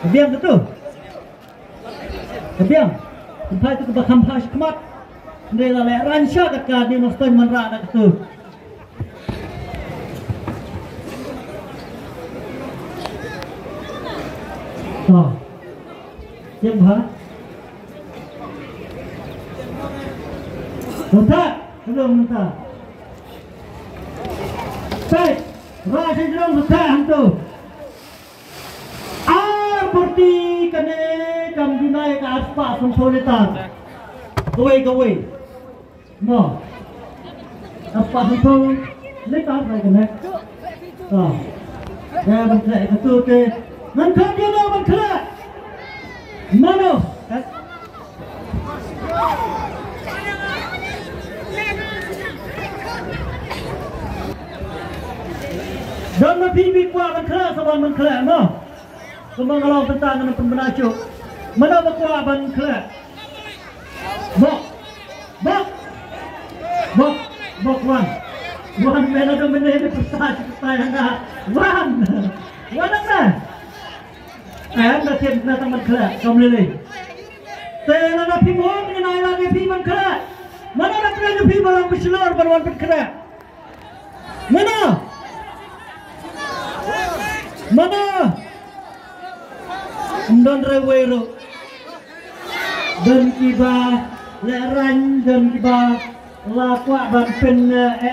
Kebiang betul. Kebiang. Sampai itu kebakam pas kemat. Dia lalai ransya dekat dia nostoi menrak nak tu. Oh. Siap bah. Muntah, belum muntah. Baik, rasa jerung muntah hantu. Seperti kene kam dinai ke aspa sempurna. Gawe. No. Aspa sempurna. Lepas lagi kene. Ah. Ya betul itu ke. Mantap dia no mantap. Mano. Dan lebih kuat mantap sama mantap no. Semua kalau tentang dengan pembenacuk mana berkuah ban kelak bok wan mana tu benda itu percaya anda wan apa anda tiap datang ban kelak kamu lelai telah nabi mohon mengenai nabi ban kelak mana nak nabi balang berselur berwan ban kelak mana Don rewero dan kiba leran dan kiba lakwa ban pen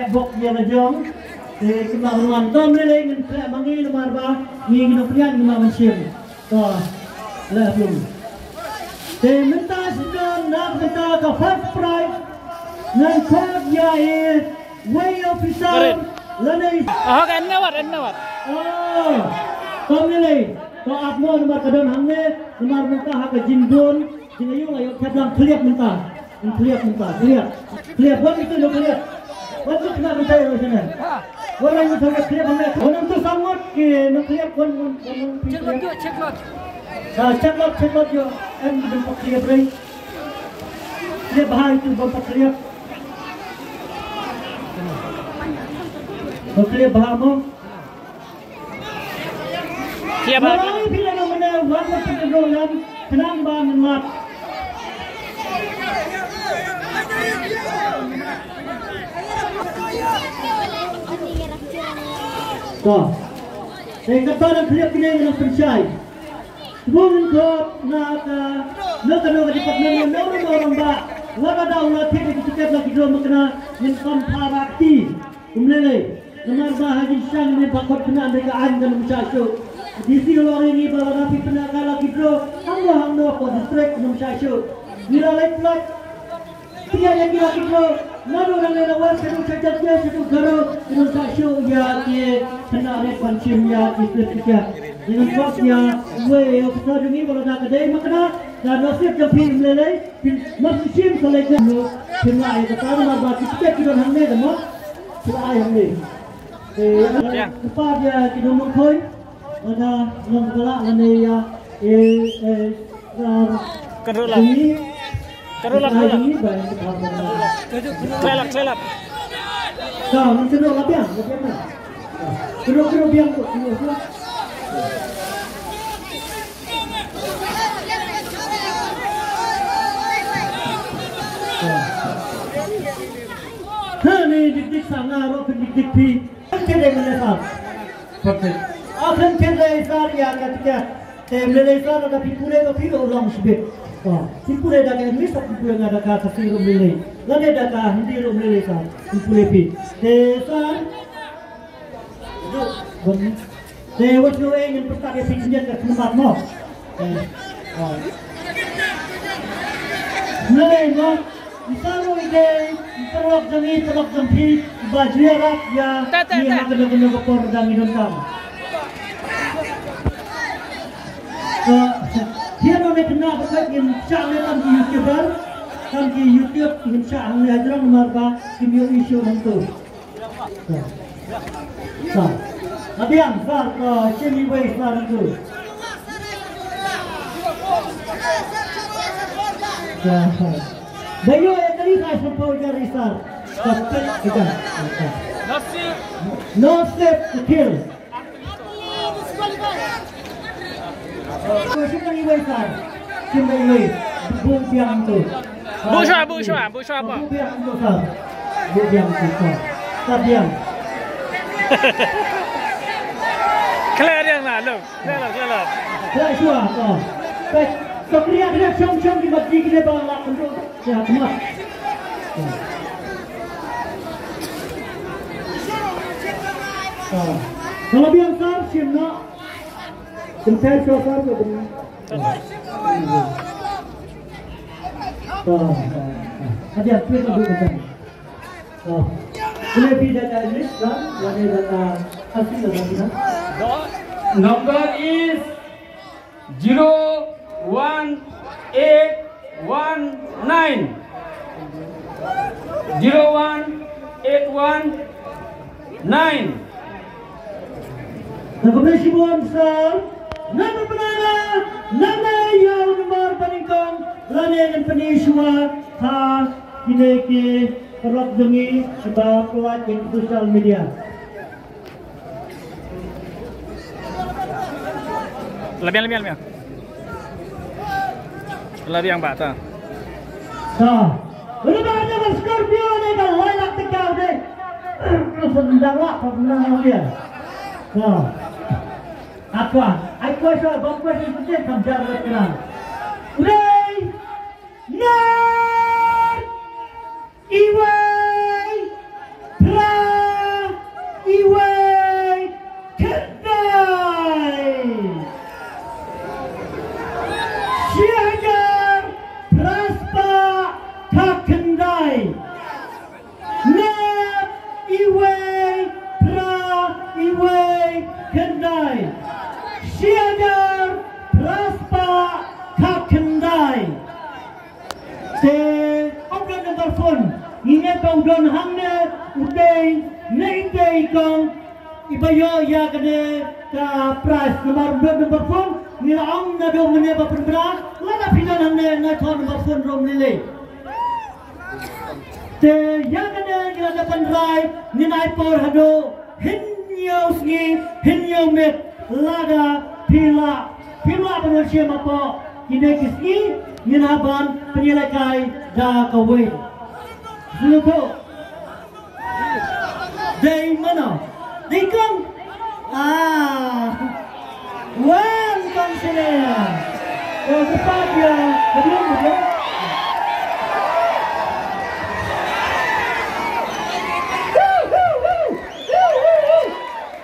bok ya lajong kiba ruan dom lele ngin kle mangi lemar ba ngi ngino prian ngima mesin to la belum minta sedon nak minta ka first prize nan kod ya way officer lane kan nawat oh dom lele to apmo nomor kadon hangne nomor minta hak jindon jinayung ayo kadang clear minta clear buat itu lo clear buat itu kena minta yo sana orang itu sangat clear banget orang tu sangat ke no clear kon check lot yo em ben clear bray clear bahai itu ben clear clear bahamo siap lagi bila nak mana warna pengerolan tenang banget mat toh saya kata nak lihat kini dengan percaya bukan kau nak dapat mana orang bah lada daulah tiada kita lagi dua makna yang parakti umlele nomor bahagian sang ni bakal kena mereka anda mencacuk di sini orang ini bawa napi penakal lagi bro hamba apa distrik mencacuk bila lek dia yang lagi bro lalu orang lelawar sedu cacatnya sedu garut mencacuk ya ke kena lek pancim ya istri dengan kuatnya way of studying kalau nak kedai makna dan nasib jepit melelai masih selesai lu kena ayat kata nama kita kita hamne demo kita ayat hamne kepada kita mengkoi ada nongkala ane ya kerulak selap kau nanti nak lapian keruk biang tu ni dik sangar atau dik pi kene melesar perfect akan kene isar ya ketika melesar ada pipule to pilo ulang sebet pipule dah kan misap pipule ada kata pilo mele lade dah ka hindi ro melesar pipule pi desar what you ingin pertama pinjam ke tempat mo no Isaro ide, terlok jangi, baju rak ya, ini nak kena kopor dan minum kam. Dia nak kena pakai yang channel di YouTuber, kan di YouTube yang channel ada orang marba kimio isu hantu. Abiang far chili way far tu. Bayo yang tadi saya sampai dari Risar. No save to kill. Cimai bu biang tu. Bu shua apa? Bu biang tu sah. Bu biang tu sah. Tak biang. Clear yang lah, lo. Clear. Clear shua. Baik. Sekalian kita cium-cium di masjid kita bawa untuk ya semua. Kalau biang sah, cium nak. Kental shua sah tu beri. Ada apa yang boleh kita? Boleh bida dari Islam, boleh data asli dalam kita. Number is 01819. 01819. Kemudian Sibuan besar, nama penara, nama yang nomor peningkong, lain peniswa, kineki, perut dengi, sebab kuat di sosial media. Lebih. Lebih yang bata. Berubahnya ke Scorpio ni kan, layak tegak deh. Sedang lah, pemenang dia. Aku soal bangku yang penting kamjar berkenaan. Uday, Nar, Iway, Pra, Iway, Kendai. Siagar, Praspa, Kakendai. Nar, Iway, Pra, Iway, Kendai. Siagar, Praspa, Kakendai. Ông number phone, ingat kau don hamne, uday, naik kau, ibayo ya kene ka price number phone, ni ang na do mene ba perbra, lada pinan hamne na thon number phone rom nile. Te ya kene ni ada pandrai, ni nai por hado, hinyo met, lada pila manusia apa, ini kisni, Minaban penyelakai dah kawin. Lupa. Dari mana? Dari kong. Wan kong sini. Oh cepat dia. Belum.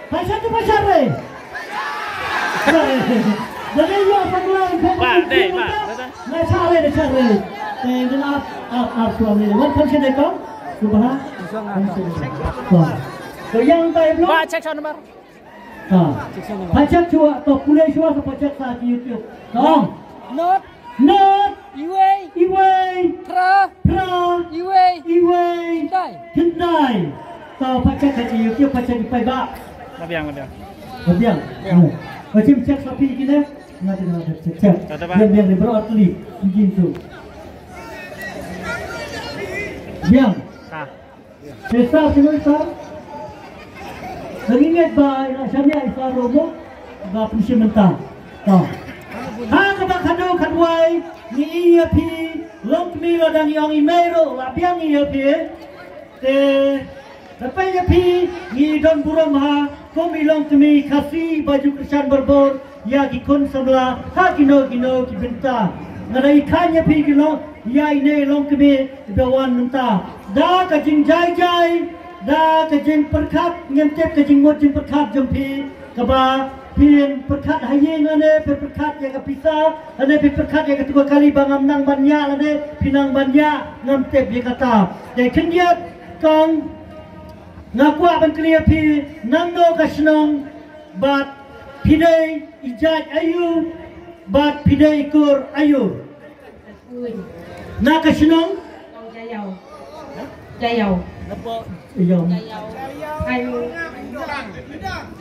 Pasal tu pasal ni. Jadi yo panggilan kau. Pak. Nah, cari. Dengan suami. Welcome sini kau. Subhan. So yang tay belum. Pak cek nomor. Pajak cua atau pulai cua pajak saat YouTube. Tolong. Not. Iway. Pra. Iway. Kendai. Tahu pajak saat YouTube pajak di Paiba. Lebih. Macam cek sapi kita. Nanti cek. Yang berarti begitu. Yang. Besar semua. Mengingat bahawa saya Isa Romo bapa polisi mentang. Kabak kadwai ni iya pi long milo dan yang imero lapiang iya pi. Sampai iya pi ni don burama komilong kami kasih baju Kristen berbor ya gikon sebelah gino kibenta. Nada ikannya pi gino ya ini long kami bawan mentah. Dah kajing jai. Dah kejeng perkat ngentep kejeng mot jeng perkat jempi keba pin perkat hayeng ane perkat yang kepisah ane perkat yang kedua kali bangam nang banya ane pinang banya ngentep dia kata dan kendiat kang ngaku akan clear pi nangdo kasnong bat pidai ijat ayu bat pidai ikur ayu nak kasnong jayau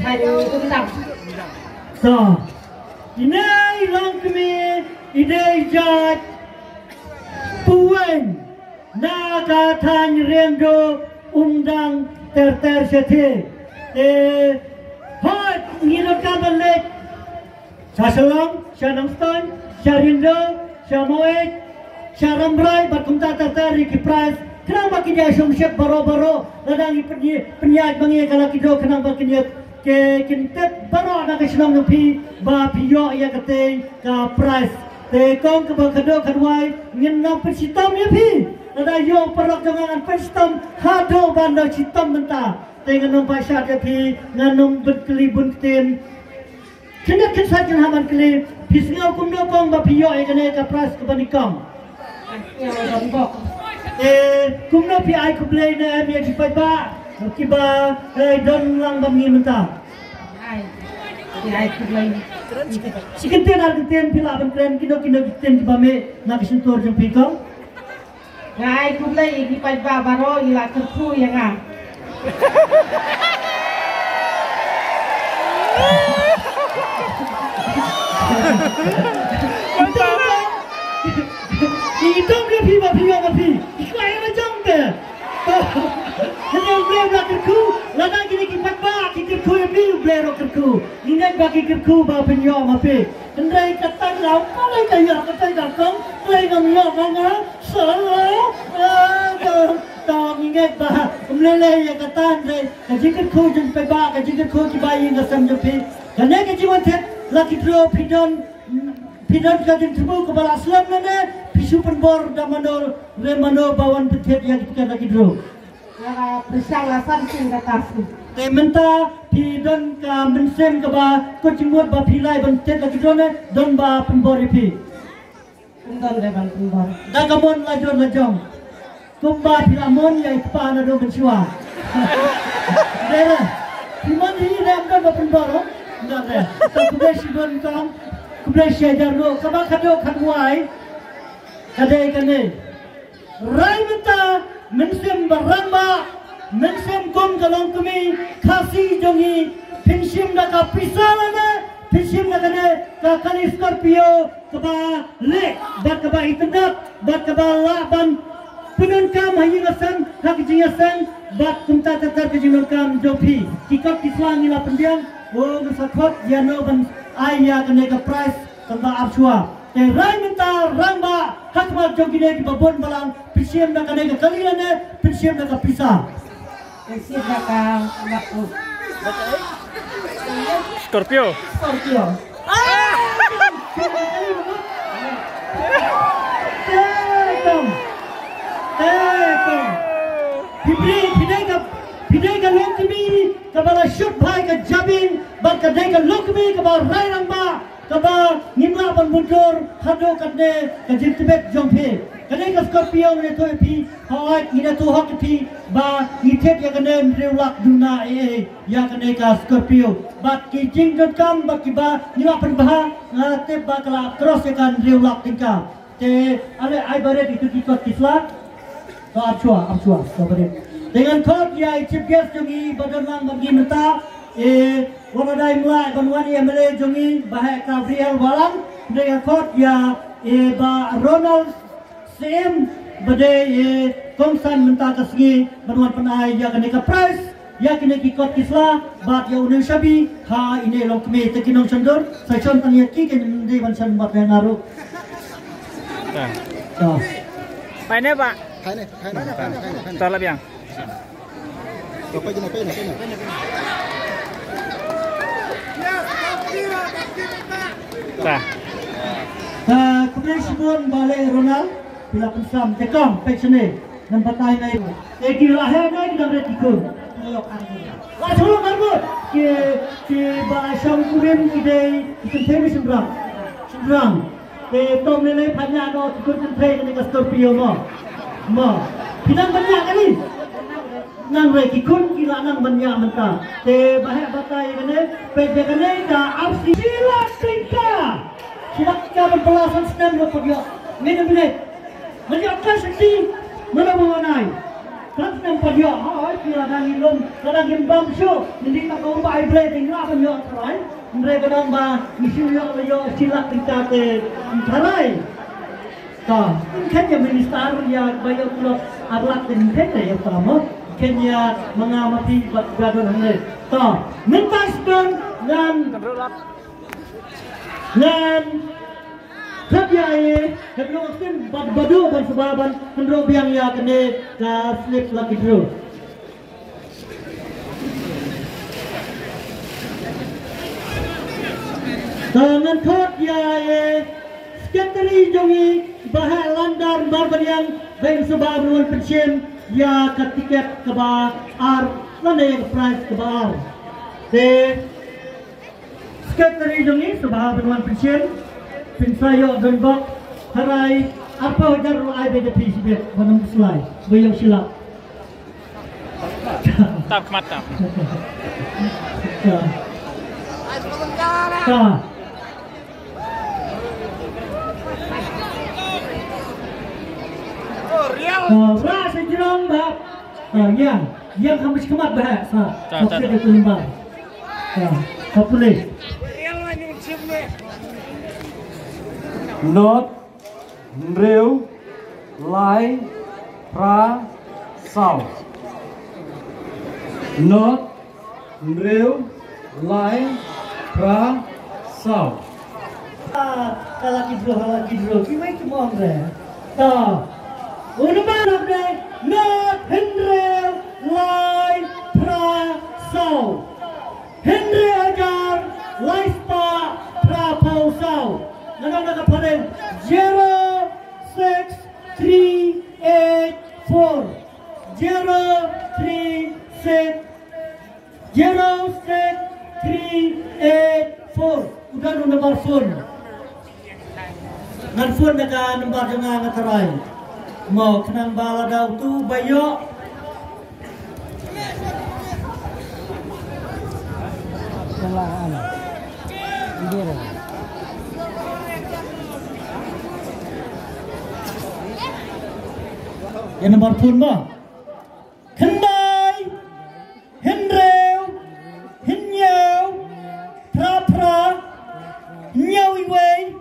Ayo tumdang. So, ini long kami ide jat puan nakatan rendo undang ter sete. Hot ngirot kaban lek. Sasalang, syanang stan, syarindo, Syamoik, Syaramrai, Batkumta Tatari, Kipras, kenapa kita syumsyek baro-baro, ladang penyat bangi kalau kita kenapa kita ke kintet baro ada kesenang nupi, ba piyo ya kate ka price, te kong ke bakado kadwai, ngin nam persitam ya pi, ada yo perok jangan persitam, hado bandar sitam mentah, te nganum pasar ya pi, nganum berkeli buntin. Kena kesajian haman keli, pisngau kumdo kong ba piyo ya kene ka price ke banikong. Kumno pi ai kublai na mi ji pai ba kiba don lang bam ni menta ai kublai sikente na kenten pila ban kren kino kiten ba me na kisun tor jong pi ko ai kublai ki pai ba baro ila kerku yang a Hidup dia pi ba pi. Ikai macam ke? Hanya blem lah kerku. Lada kini kipat ba ki kerku pi blero kerku. Ingat bagi kerku ba penyo ma pi. Kendai kata lau kalai kaya kata dakong, kalai ngamyo banga. Salah. Tong ingat ba umlele ya kata ndai. Kaji kerku jeng pe ba kaji kerku ki ba ing asam jo pi. Kana kaji wantet laki dro pidon kajin tubuh kepala Islam nene pisu penbor damano remano bawan petet yang kita lagi dulu. Ya persalasan sehingga kasih. Tementa pidon ka mensem keba kocimut ba pilai bentet lagi dulu don ba penbor ipi. Pendon leban penbor. Dagamon lajong lajong. Kumba pilamon yang kepala do mensyua. Dera. Piman ini dah ba penbor. Enggak deh. Tapi sibon kang Kublasya jarno, kaba kado kadwai, kadai kane. Rai minta mensem baramba, mensem gom kalong kumi, kasi jongi, pinsim daka pisalana, pinsim daka ne, kakani Scorpio, kaba le, bat kaba itendak, bat kaba laban, punun kam hayingasan, hakijingasan, bat kumta tatar kejinun kam jopi, kikot kislang ila pendiang, oh ngesakot jano ban ayah kena ke price tambah absua. Rai minta ramba hakmal jogine di babon balang pisiem dah kena ke kaliane pisiem dah ke pisah. Pisiem dah ke makhluk. Scorpio. Scorpio. Tekom. Pidai ka lokmi kabala shoot bhai ka jabin ba ka dai ka lokmi kabala rai ramba kaba nimla ban mundur hado kadne ka jitbet jompe kadai ka Scorpio ne to pi hawai ina to hok pi ba itet ya kadne rewlak duna ya kadai ka Scorpio ba ki jingdot kam ba ki ba nila pan bah te ba kala cross ya kan rewlak tingka te ale ai bare itu kikot kisla to absua to bare dengan kod ya chief guest jongi badan lang bagi menta wala dai mulai banwani emele jongi bahai Gabriel walang dengan kod ya ba Ronald CM bade kongsan menta kasgi banwan panai ya kene ka price ya kene ki kod kisla bat ya unen shabi ha ine long kme tekinong sandur sai chon tanya ki ken de ban san bat yang ngaru Pak ini Pak. Entar lebih yang. Kemudian sebelum balik Ronald bila pensam tekong peksene nampak tay na ito. Eki lahir na ito ng retiko. Langsung karbut ke bahasa kurim ide ikan sembrang. Ke tom nilai banyak no tikun kentrei ni ke Scorpio mo. Pinang banyak kali. Nang rekikun kila nang banyak mentah. Te bahaya batai kene pede kene da absi sila tingka. Sila tingka berpelasan senam lo pagyo. Minit. Menyiapkan seksi mana mengenai. Kan senam pagyo. Hai kila nang ilum, kadang bam show. Hindi ka ko ba ibre tingla banyo try. Mereka kadang ba isu yo sila tingka te tharai. Ta, kanya minister ya bayo kulo aglak din kene ya tamo. Kenya mengamati gadon hande. Ta, minta sedon dan khắp dài hết lúc xin bật đu ban sebab ban hendro biang ya kene ka slip lucky draw tangan khot dài sekretari jongi bahal landar barbarian bain sebab nuan pensiun ya ka tiket ke ba ar lane price ke ba ar te sekretari jongi sebab nuan pensiun pinsayo dan bak harai apa wajar ai BJP sibet banam selai bayang silap tak mata rasa jerong bak yang habis kemat bah okey itu limba populis Not Real Lai Pra Sao. Not Real Lai Pra Sao. Kalau kidro, gimana cuma orang? Tahu. Udah mana deh? Not Real Lai Pra Sao. Henry ajar Lai Spa Pra Pau Sao. Nagana pa rin 06384 06384 udah nomor phone ngan phone naga nomor jangan ngatarai mau kenang bala daw tu bayo yang nomor phone mo Kendai Henreu Hinyau Pra Nyau Iwei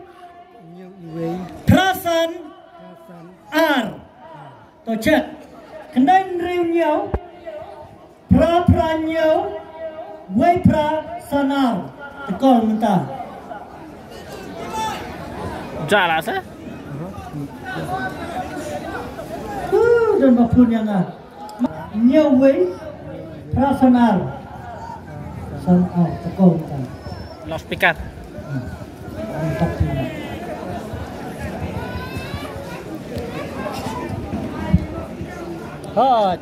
Prasan Ar to cek Kendai Henreu Nyau Pra Nyau Wei Prasan Ar tekol mentah jalan sah dan maupun yang Nyawai Prasanar Sanar tekol mentah lost pikat Hot,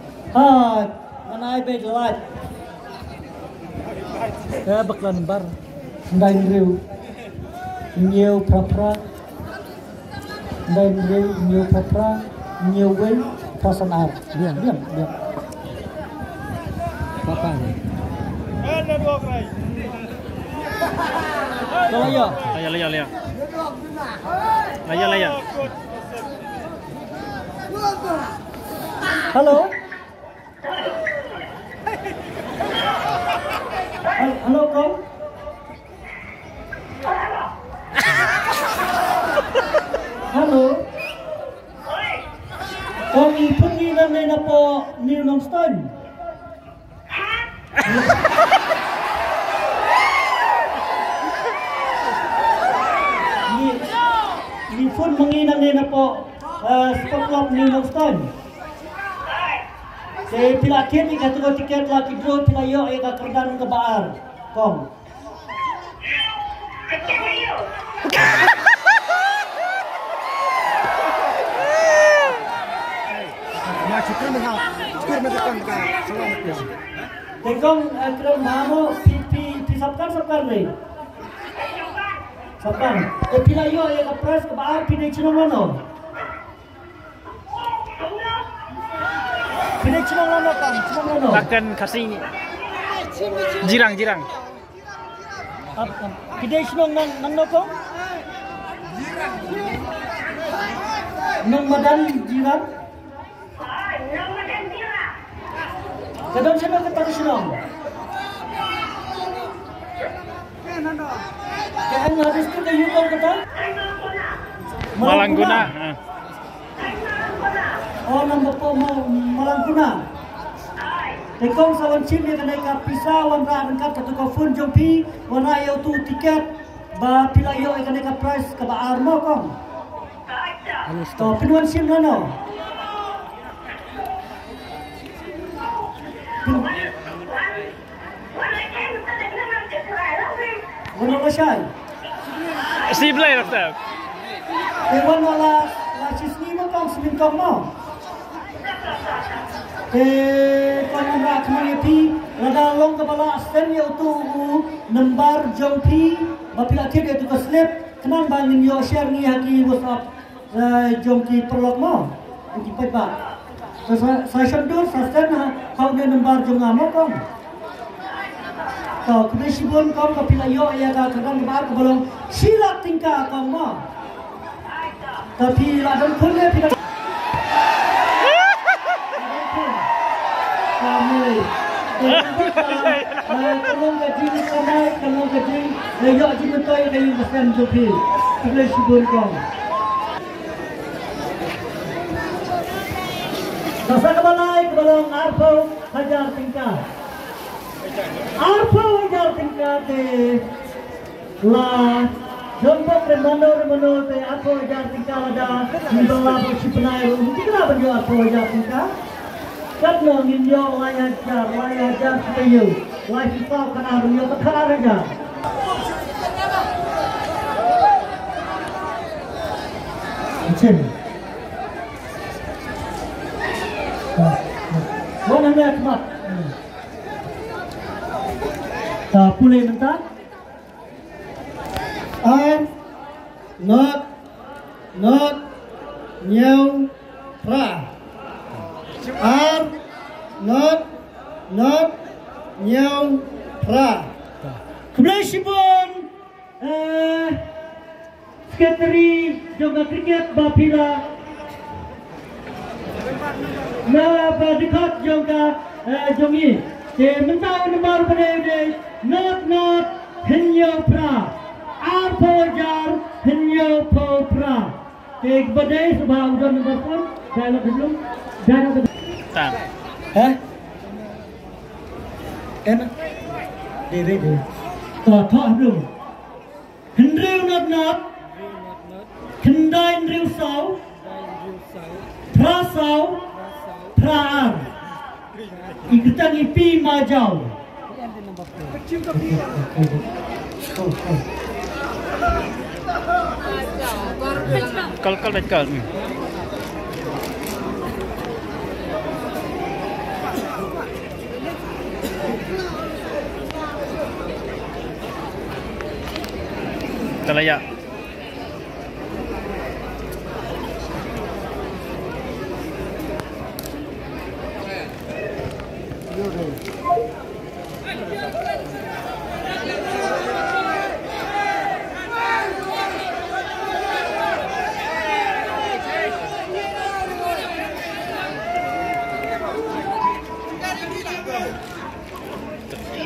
mana ai bed light. Saya baklan bar. Ndai riu. Nhiều pra. Ndai riu nhiều pra, nhiều wei prasanar. Diam. Apa ni? Ada dua kali. Laya. Laya. Halo. Halo kau. Halo. Kami pergi na po New Longstone. Ni pun menginang na po Sport Club New Longstone. Saya pila kini kata tiket lagi draw pila yo eka kerdan ke baar. Kom. Tekong kerana mahu pisapkan ni. Sapkan. Pila yo eka press ke baar pinai cina mana? Pinai cina mana kan? Cina mana? Takkan kasih jirang. Pinai cina nang noko? Nang madan jirang? Kadang siapa kata senang? Kan habis tu kayu kau kata? Malangguna. Oh, nama po mau Malangguna. Tekong sawan cini kena ika pisah wan rangkat kata kau phone jompi wan ayo tu tiket ba pila yo kena ika price ka ba armo kong. Penuan sim mana? Mana pasal? Si play doktor. Mana la cisni mo kang semingkong mo? Kalau nak mengerti, ada long kepala stand yang tu nambar jompi, apabila kita itu keslip, kenapa bangin yo share ni haki WhatsApp jompi perlok mo, kita perbak. Saya sendur, saya stand kau ni nambar jomamo kong. Kau kena sibun kong apabila yo ia kau kadang kebar kebalong silap tingkah kong mo. Tapi ladon kulle tidak. Kami, kalau gaji kamai, kalau gaji layak jimatoi kayu besar jopi, kita sibuk kong. Masa kebalai kebalong arpo hajar tingkah, arpo hajar tingkah te lah. Jompo remano te arpo hajar tingkah ada membawa bersipenai, tidak berjual arpo hajar tingkah. Các nông nghiệp yo lai ajar sepayu, lai kita kena yo kekar aja. Macam, mana nak mat? Tak boleh mentak. Not, nyau, pra. Not, nyau, pra. Kemudian sibun, sekretari juga kriket bapila, na dekat juga jongi. Mentau nomor pada not, nyau, pra. Arpo jar, nyau, pra. Kepada sebab udah nomor pun, dialog belum, dialog. Tak. Enak. Diri. Thọ belum. Hendriu not. Kendai hendriu sau. Pra sau. Praan. Ikutan ipi majau. Kal betul. Layak.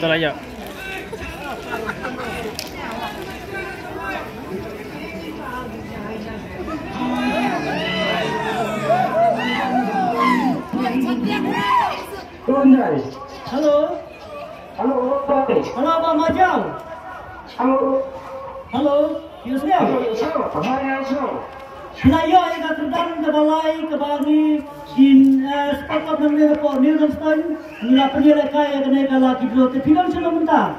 Layak. Halo. Halo Abang Majal. Halo. Yusuf. Layak yang terdan ke balai ke bagi sepakat dengan Pak Nilston nila penyelesaian yang kena kalah kita tu film sebelum mentah.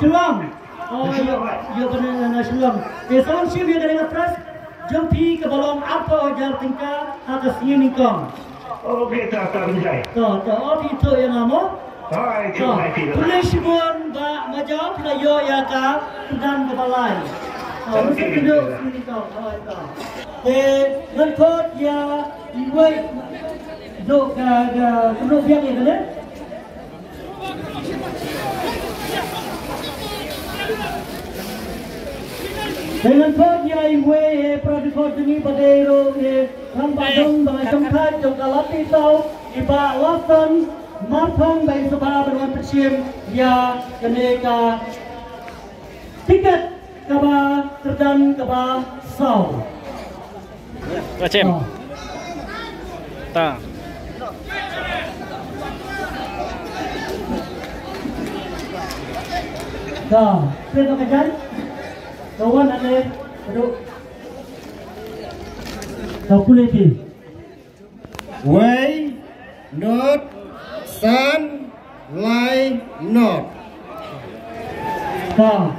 Selam. Oh ya benar selam. Salam sih dia dengan press jumpi ke balong apa ajar tingkah atas ini kong. Okey, tak berjaya. Oh itu yang nama. Tulis pun ba majau pelayo ya ka dan ke balai. Mesti duduk sini kau. Ngikut ya iwe duduk ke kedua pihak ni kan? Dengan kerja iwe pradikot ini pada ero Rampang bagi tempat juga latih tahu iba lawan marpang bagi sebab berwan persim ya keneka tiket kaba terdan kaba sau. Macam. Tak. Dah, terima kasih. Kawan anda duduk. Kau pulih ti. Way not sun lie not. Kau.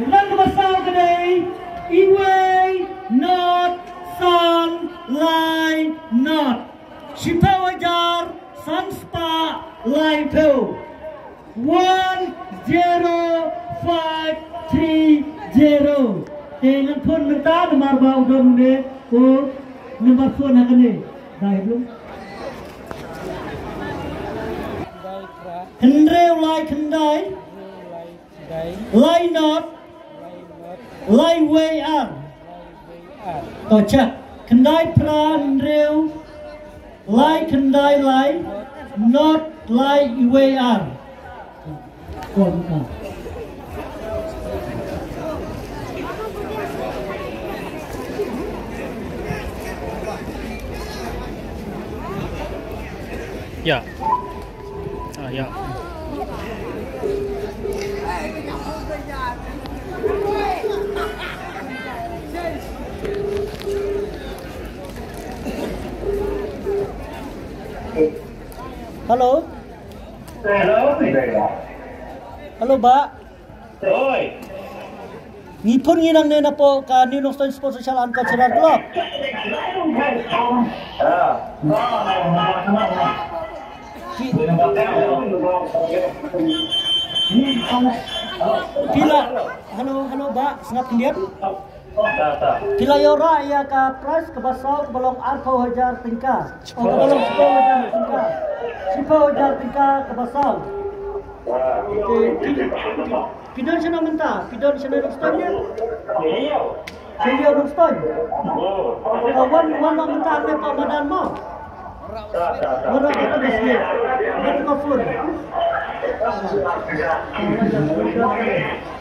Ilang kemasau kedai. Iway not sun lie not. Sipa wajar sun spa lie to. 10530. Dengan pun minta nomor bau dom ni. Oh, nomor phone nak ni. Dah belum? Kendai lie kendai. Lie not. Lie way up. Tocak. Kendai peran reu. Lie kendai lie. Not lie way up. Kau bukan. Ya. Ya. Halo. Halo, Mbak. Oi. Ngipun nginang na po ka New North Stone Sports Social and Cultural Club. Pila, halo Mbak, sengap kendian. Pila yora ya ka price ke basau ke balong arko hajar tingkah. Oh, ke balong sipa hajar tingkah. Sipa hajar tingkah ke basau. Pidon siya na mentah, pidon siya na nagstone niya. Siya nagstone. Wan na mentah na pamadan mo. Wala ka ito gasli. Ba't ka phone?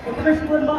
Ito na siya ba?